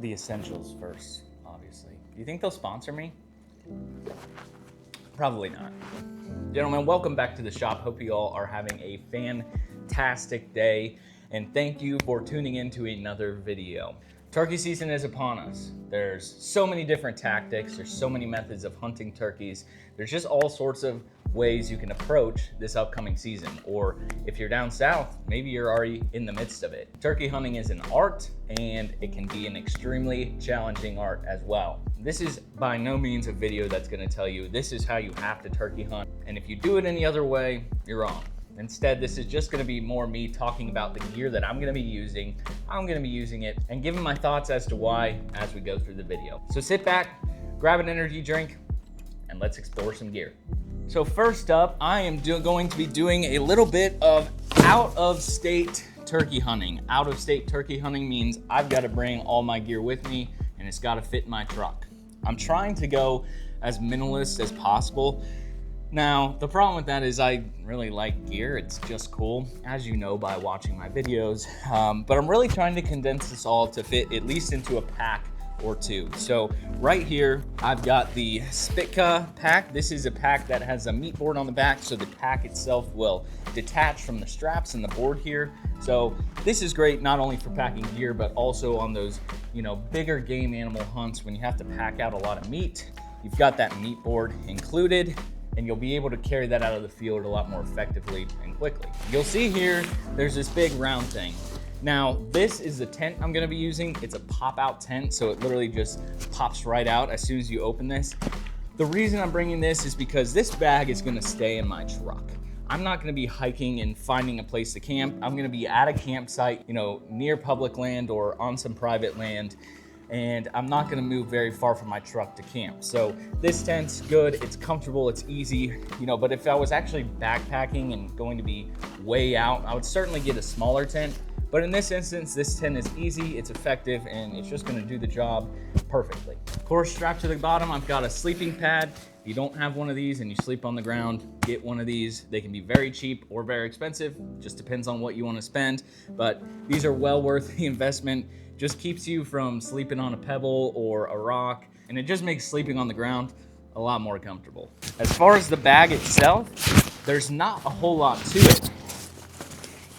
the essentials first, obviously. Do you think they'll sponsor me? Probably not. Gentlemen, welcome back to the shop. Hope you all are having a fantastic day, and thank you for tuning in to another video. Turkey season is upon us. There's so many different tactics. There's so many methods of hunting turkeys. There's just all sorts of ways you can approach this upcoming season. Or if you're down south, maybe you're already in the midst of it. Turkey hunting is an art, and it can be an extremely challenging art as well. This is by no means a video that's gonna tell you this is how you have to turkey hunt. And if you do it any other way, you're wrong. Instead, this is just gonna be more me talking about the gear that I'm gonna be using, how I'm gonna be using it, and giving my thoughts as to why as we go through the video. So sit back, grab an energy drink, and let's explore some gear. So first up, I am going to be doing a little bit of out-of-state turkey hunting. Out-of-state turkey hunting means I've got to bring all my gear with me, and it's got to fit in my truck. I'm trying to go as minimalist as possible. Now, the problem with that is I really like gear. It's just cool, as you know by watching my videos. But I'm really trying to condense this all to fit at least into a pack or two. So right here, I've got the Spitka pack. This is a pack that has a meat board on the back, so the pack itself will detach from the straps and the board here. So this is great not only for packing gear, but also on those, bigger game animal hunts when you have to pack out a lot of meat. You've got that meat board included, and you'll be able to carry that out of the field a lot more effectively and quickly. You'll see here, there's this big round thing. Now, this is the tent I'm gonna be using. It's a pop-out tent, so it literally just pops right out as soon as you open this. The reason I'm bringing this is because this bag is gonna stay in my truck. I'm not gonna be hiking and finding a place to camp. I'm gonna be at a campsite, near public land or on some private land, and I'm not gonna move very far from my truck to camp. So this tent's good, it's comfortable, it's easy, but if I was actually backpacking and going to be way out, I would certainly get a smaller tent. But in this instance, this tent is easy, it's effective, and it's just gonna do the job perfectly. Of course, strapped to the bottom, I've got a sleeping pad. If you don't have one of these and you sleep on the ground, get one of these. They can be very cheap or very expensive, just depends on what you wanna spend. But these are well worth the investment. Just keeps you from sleeping on a pebble or a rock, and it just makes sleeping on the ground a lot more comfortable. As far as the bag itself, there's not a whole lot to it.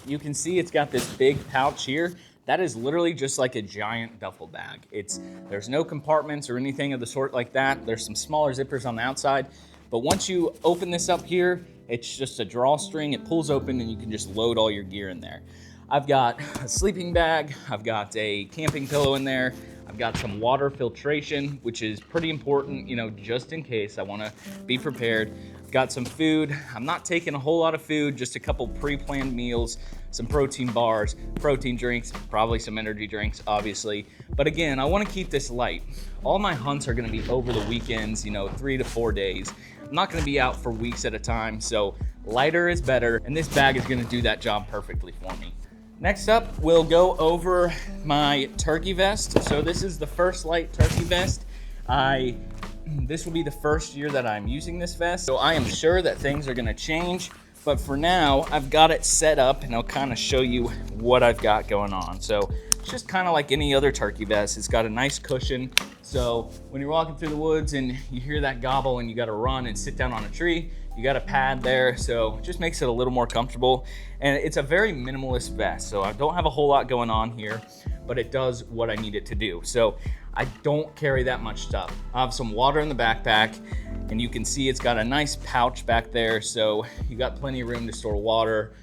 You can see it's got this big pouch here. That is literally just like a giant duffel bag. There's no compartments or anything of the sort like that. There's some smaller zippers on the outside, but once you open this up here, it's just a drawstring. It pulls open and you can just load all your gear in there. I've got a sleeping bag. I've got a camping pillow in there. I've got some water filtration, which is pretty important, just in case. I wanna be prepared. I've got some food. I'm not taking a whole lot of food, just a couple pre-planned meals, some protein bars, protein drinks, probably some energy drinks, obviously. But again, I wanna keep this light. All my hunts are gonna be over the weekends, 3 to 4 days. I'm not gonna be out for weeks at a time, so lighter is better, and this bag is gonna do that job perfectly for me. Next up, we'll go over my turkey vest. So this is the First Lite turkey vest. This will be the first year that I'm using this vest. So I am sure that things are gonna change, but for now, I've got it set up and I'll kind of show you what I've got going on. So it's just kind of like any other turkey vest. It's got a nice cushion. So when you're walking through the woods and you hear that gobble and you gotta run and sit down on a tree, you got a pad there, so it just makes it a little more comfortable. And it's a very minimalist vest, so I don't have a whole lot going on here, but it does what I need it to do. So I don't carry that much stuff. I have some water in the backpack, and you can see it's got a nice pouch back there, so you got plenty of room to store water,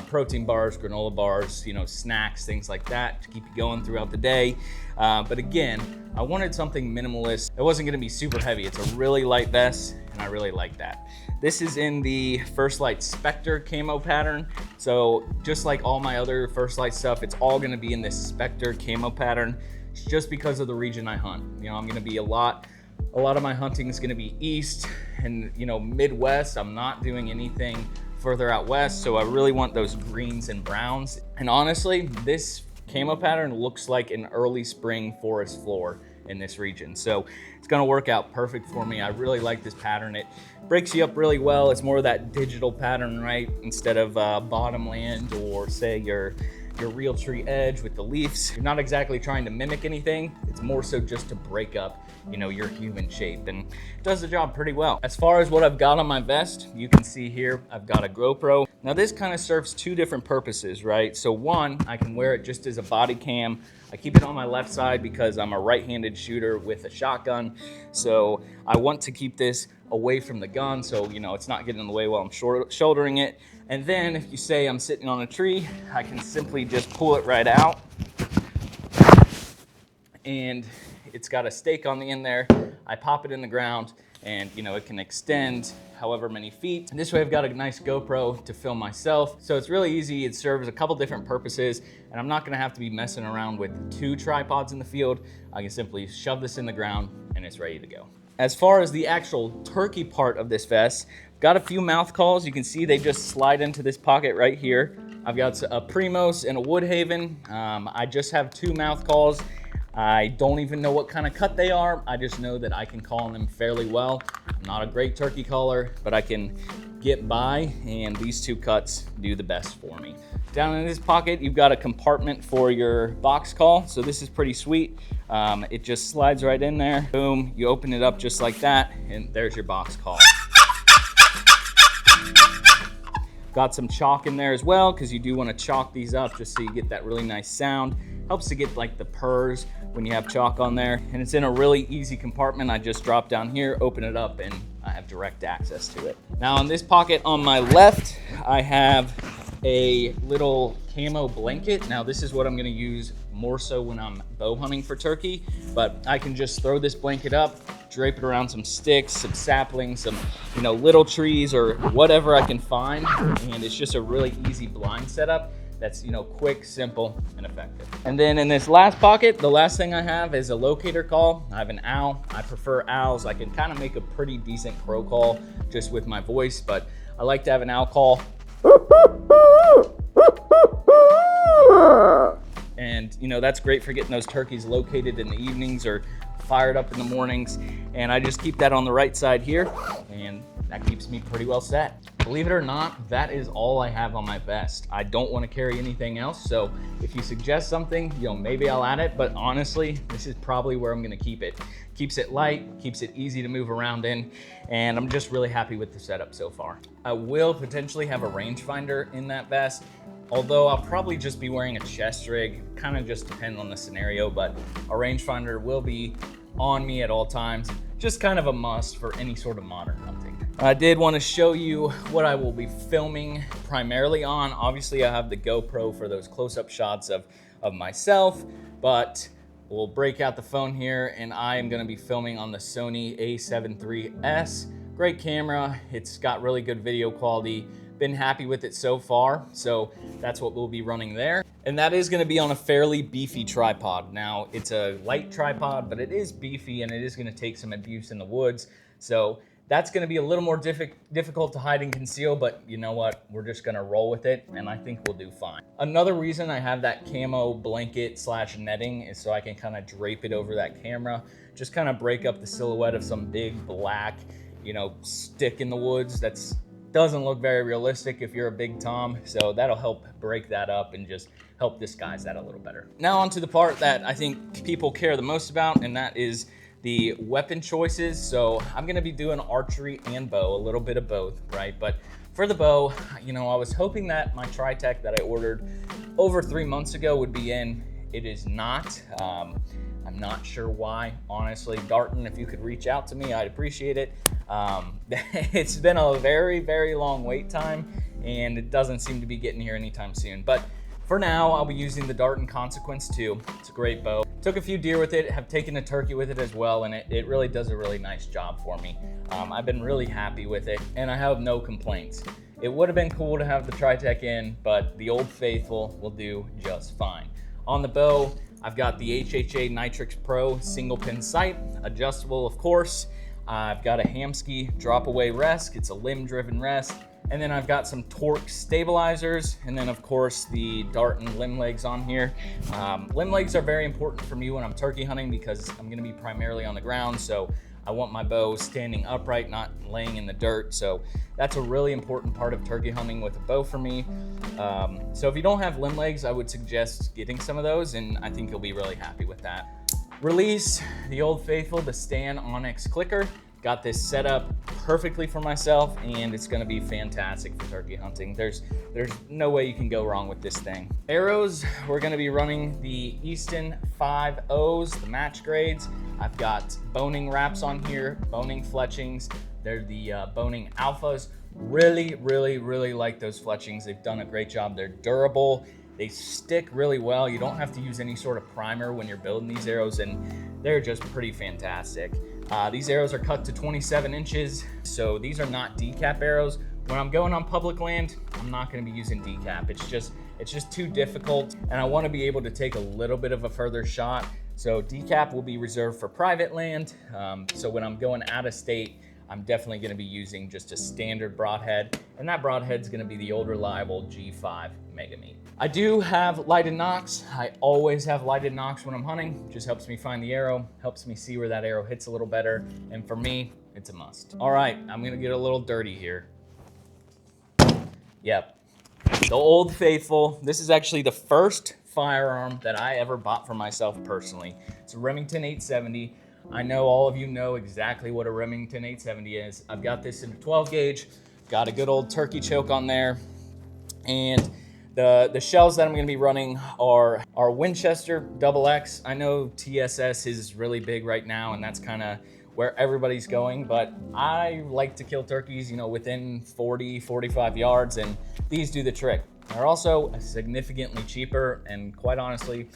protein bars, granola bars, snacks, things like that to keep you going throughout the day. But again, I wanted something minimalist. It wasn't gonna be super heavy. It's a really light vest, and I really like that. This is in the First Lite Spectre camo pattern. So just like all my other First Lite stuff, it's all gonna be in this Spectre camo pattern. It's just because of the region I hunt. I'm gonna be a lot of my hunting is gonna be east and Midwest. I'm not doing anything further out west, so I really want those greens and browns. And honestly, this camo pattern looks like an early spring forest floor in this region. So it's gonna work out perfect for me. I really like this pattern. It breaks you up really well. It's more of that digital pattern, right? Instead of bottomland or say your your real tree edge with the leaves. You're not exactly trying to mimic anything. It's more so just to break up, you know, your human shape, and it does the job pretty well. As far as what I've got on my vest, you can see here, I've got a GoPro. Now this kind of serves two different purposes, right? So one, I can wear it just as a body cam. I keep it on my left side because I'm a right-handed shooter with a shotgun. So I want to keep this away from the gun so, you know, it's not getting in the way while I'm shouldering it. And then if you say I'm sitting on a tree, I can simply just pull it right out. And it's got a stake on the end there. I pop it in the ground and, you know, it can extend however many feet. And this way I've got a nice GoPro to film myself. So it's really easy. It serves a couple different purposes, and I'm not gonna have to be messing around with two tripods in the field. I can simply shove this in the ground and it's ready to go. As far as the actual turkey part of this vest, got a few mouth calls. You can see they just slide into this pocket right here. I've got a Primos and a Woodhaven. I just have two mouth calls. I don't even know what kind of cut they are. I just know that I can call on them fairly well. I'm not a great turkey caller, but I can get by, and these two cuts do the best for me. Down in this pocket, you've got a compartment for your box call. So this is pretty sweet. It just slides right in there. Boom, you open it up just like that, and there's your box call. Got some chalk in there as well, because you do want to chalk these up just so you get that really nice sound. Helps to get like the purrs when you have chalk on there. And it's in a really easy compartment. I just drop down here, open it up, and I have direct access to it. Now in this pocket on my left, I have a little camo blanket. Now this is what I'm gonna use more so when I'm bow hunting for turkey, but I can just throw this blanket up, drape it around some sticks, some saplings, some, you know, little trees or whatever I can find. And it's just a really easy blind setup that's, you know, quick, simple, and effective. And then in this last pocket, the last thing I have is a locator call. I have an owl. I prefer owls. I can kind of make a pretty decent crow call just with my voice, but I like to have an owl call. And, you know, that's great for getting those turkeys located in the evenings or fired up in the mornings. And I just keep that on the right side here, and that keeps me pretty well set. Believe it or not, that is all I have on my vest. I don't want to carry anything else, so if you suggest something, you know, maybe I'll add it, but honestly, this is probably where I'm gonna keep it. Keeps it light, keeps it easy to move around in, and I'm just really happy with the setup so far. I will potentially have a rangefinder in that vest, although I'll probably just be wearing a chest rig, kind of just depends on the scenario, but a rangefinder will be on me at all times. Just kind of a must for any sort of modern hunting. I did want to show you what I will be filming primarily on. Obviously, I have the GoPro for those close-up shots of myself, but we'll break out the phone here, and I am going to be filming on the Sony a7 III's. Great camera. It's got really good video quality. Been happy with it so far, so that's what we'll be running there. And that is gonna be on a fairly beefy tripod. Now, it's a light tripod, but it is beefy, and it is gonna take some abuse in the woods. So that's gonna be a little more difficult to hide and conceal, but you know what? We're just gonna roll with it, and I think we'll do fine. Another reason I have that camo blanket / netting is so I can kind of drape it over that camera, just kind of break up the silhouette of some big black, you know, stick in the woods that's doesn't look very realistic if you're a big Tom, so that'll help break that up and just help disguise that a little better. Now on to the part that I think people care the most about, and that is the weapon choices. So I'm gonna be doing archery and bow, a little bit of both, right? But for the bow, you know, I was hoping that my Tritech that I ordered over 3 months ago would be in. It is not. I'm not sure why, honestly. Darton, if you could reach out to me, I'd appreciate it. It's been a very, very long wait time, and it doesn't seem to be getting here anytime soon. But for now, I'll be using the Darton Consequence 2. It's a great bow. Took a few deer with it, have taken a turkey with it as well, and it really does a really nice job for me. I've been really happy with it, and I have no complaints. It would have been cool to have the Tritech in, but the Old Faithful will do just fine. On the bow, I've got the HHA Nitrix Pro single pin sight, adjustable of course. I've got a Hamskea drop away rest. It's a limb driven rest. And then I've got some torque stabilizers. And then of course the Darton limb legs on here. Limb legs are very important for me when I'm turkey hunting because I'm gonna be primarily on the ground. So I want my bow standing upright, not laying in the dirt. So that's a really important part of turkey hunting with a bow for me. So if you don't have limb legs, I would suggest getting some of those, and I think you'll be really happy with that. Release the old faithful, the Stan Onyx clicker. Got this set up perfectly for myself, and it's gonna be fantastic for turkey hunting. There's no way you can go wrong with this thing. Arrows, we're gonna be running the Easton 5.0s, the match grades. I've got boning wraps on here, boning fletchings. They're the boning alphas. Really like those fletchings. They've done a great job. They're durable. They stick really well. You don't have to use any sort of primer when you're building these arrows, and they're just pretty fantastic. These arrows are cut to 27 inches, so these are not decap arrows. When I'm going on public land, I'm not gonna be using decap. It's just too difficult, and I wanna be able to take a little bit of a further shot. So decap will be reserved for private land. So when I'm going out of state, I'm definitely gonna be using just a standard broadhead, and that broadhead's gonna be the old reliable G5 Mega Meat. I do have lighted nocks. I always have lighted nocks when I'm hunting. Just helps me find the arrow, helps me see where that arrow hits a little better, and for me, it's a must. All right, I'm gonna get a little dirty here. Yep, the old faithful. This is actually the first firearm that I ever bought for myself personally. It's a Remington 870. I know all of you know exactly what a Remington 870 is. I've got this in a 12 gauge, got a good old turkey choke on there, and the shells that I'm gonna be running are Winchester XX. I know TSS is really big right now, and that's kinda where everybody's going, but I like to kill turkeys, you know, within 40, 45 yards, and these do the trick. They're also significantly cheaper, and quite honestly,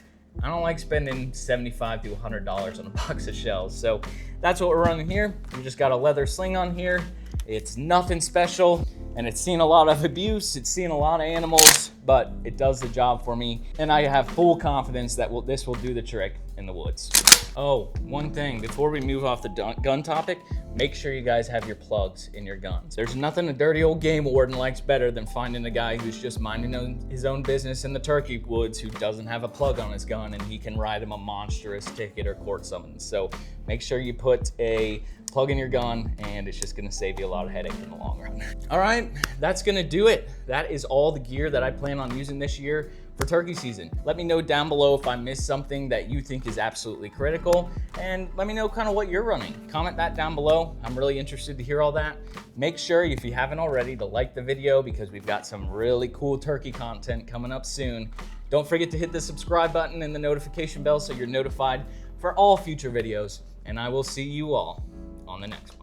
I don't like spending $75 to $100 on a box of shells. So that's what we're running here. We just got a leather sling on here. It's nothing special, and it's seen a lot of abuse. It's seen a lot of animals, but it does the job for me. And I have full confidence that this will do the trick in the woods. Oh, one thing, before we move off the gun topic, make sure you guys have your plugs in your guns. There's nothing a dirty old game warden likes better than finding a guy who's just minding his own business in the turkey woods who doesn't have a plug on his gun, and he can write him a monstrous ticket or court summons. So make sure you put a plug in your gun, and it's just gonna save you a lot of headache in the long run. All right, that's gonna do it. That is all the gear that I plan on using this year for turkey season. Let me know down below if I missed something that you think is absolutely critical, and let me know kind of what you're running. Comment that down below. I'm really interested to hear all that. Make sure, if you haven't already, to like the video, because we've got some really cool turkey content coming up soon. Don't forget to hit the subscribe button and the notification bell so you're notified for all future videos, and I will see you all on the next one.